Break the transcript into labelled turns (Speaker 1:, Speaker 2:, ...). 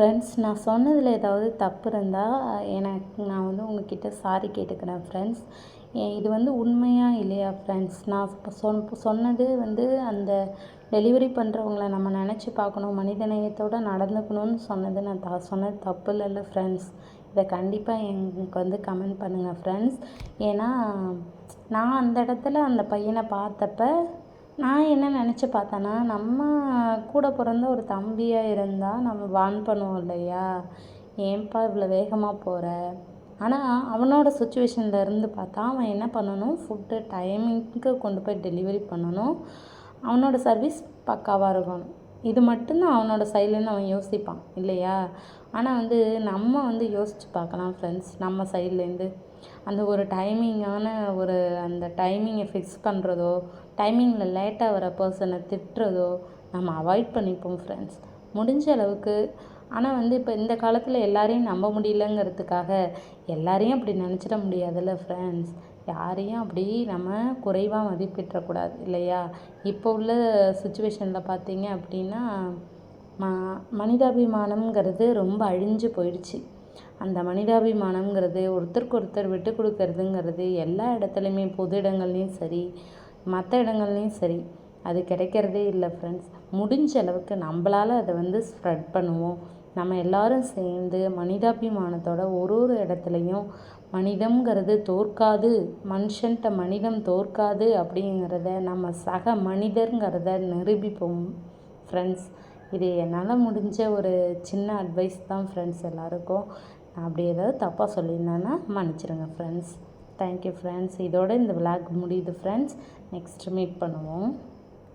Speaker 1: Friends, நான் சொன்னதில் ஏதாவது தப்பு இருந்தால் நான் வந்து உங்ககிட்ட சாரி கேட்டுக்கிறேன் ஃப்ரெண்ட்ஸ். இது வந்து உண்மையா இல்லையா ஃப்ரெண்ட்ஸ்? நான் இப்போ சொன்னது வந்து அந்த டெலிவரி பண்ணுறவங்கள நம்ம நினச்சி பார்க்கணும், மனிதநேயத்தோடு நடந்துக்கணும்னு சொன்னது நான் சொன்னது தப்பு இல்லைல்ல ஃப்ரெண்ட்ஸ்? இதை கண்டிப்பாக எனக்கு வந்து கமெண்ட் பண்ணுங்கள் ஃப்ரெண்ட்ஸ். ஏன்னா நான் அந்த இடத்துல அந்த பையனை பார்த்தப்ப நான் என்ன நினச்சி பார்த்தேன்னா, நம்ம கூட பிறந்த ஒரு தம்பியாக இருந்தால் நம்ம வார்ன் பண்ணுவோம் இல்லையா? ஏன்ப்பா இவ்வளோ வேகமாக போகிற? ஆனால் அவனோட சுச்சுவேஷனில் இருந்து பார்த்தா அவன் என்ன பண்ணணும், ஃபுட்டு டைமிங்க்கு கொண்டு போய் டெலிவரி பண்ணணும், அவனோட சர்வீஸ் பக்காவாக இருக்கணும். இது மட்டும்தான் அவனோட சைட்லேருந்து அவன் யோசிப்பான் இல்லையா? ஆனால் வந்து நம்ம வந்து யோசித்து பார்க்கலாம் ஃப்ரெண்ட்ஸ். நம்ம சைட்லேருந்து அந்த ஒரு டைமிங்கான அந்த டைமிங்கை ஃபிக்ஸ் பண்ணுறதோ, டைமிங்கில் லேட்டாக வர பர்சனை திட்டுறதோ நம்ம அவாய்ட் பண்ணிப்போம் ஃப்ரெண்ட்ஸ், முடிஞ்ச அளவுக்கு. ஆனால் வந்து இப்போ இந்த காலத்தில் எல்லாரையும் நம்ப முடியலங்கிறதுக்காக எல்லாரையும் அப்படி நினச்சிட முடியாதுல்ல ஃப்ரெண்ட்ஸ். யாரையும் அப்படி நம்ம குறைவாக மதிப்பிடக்கூடாது இல்லையா? இப்போ உள்ள சுச்சுவேஷனில் பார்த்தீங்க அப்படின்னா மனிதாபிமானம்ங்கிறது ரொம்ப அழிஞ்சு போயிடுச்சு. அந்த மனிதாபிமானம்ங்கிறது, ஒருத்தருக்கு ஒருத்தர் விட்டு கொடுக்கறதுங்கிறது எல்லா இடத்துலையுமே, பொது இடங்கள்லையும் சரி, மற்ற இடங்கள்லையும் சரி, அது கிடைக்கிறதே இல்லை ஃப்ரெண்ட்ஸ். முடிஞ்ச அளவுக்கு நம்மளால் அதை வந்து ஸ்ப்ரெட் பண்ணுவோம். நம்ம எல்லோரும் சேர்ந்து மனிதாபிமானத்தோட ஒரு இடத்துலையும் மனிதம்ங்கிறது தோற்காது, மனுஷன்ட்ட மனிதம் தோற்காது அப்படிங்கிறத நம்ம சக மனிதருங்கிறத நிரூபிப்போம் ஃப்ரெண்ட்ஸ். இது என்னால் முடிஞ்ச ஒரு சின்ன அட்வைஸ் தான் ஃப்ரெண்ட்ஸ் எல்லாருக்கும். நான் அப்படி ஏதாவது தப்பாக சொல்லியிருந்தேன்னா மன்னிச்சிடுங்க ஃப்ரெண்ட்ஸ். Thank you friends. இதோட இந்த விளாக் முடியுது ஃப்ரெண்ட்ஸ். நெக்ஸ்ட் மீட் பண்ணுவோம்.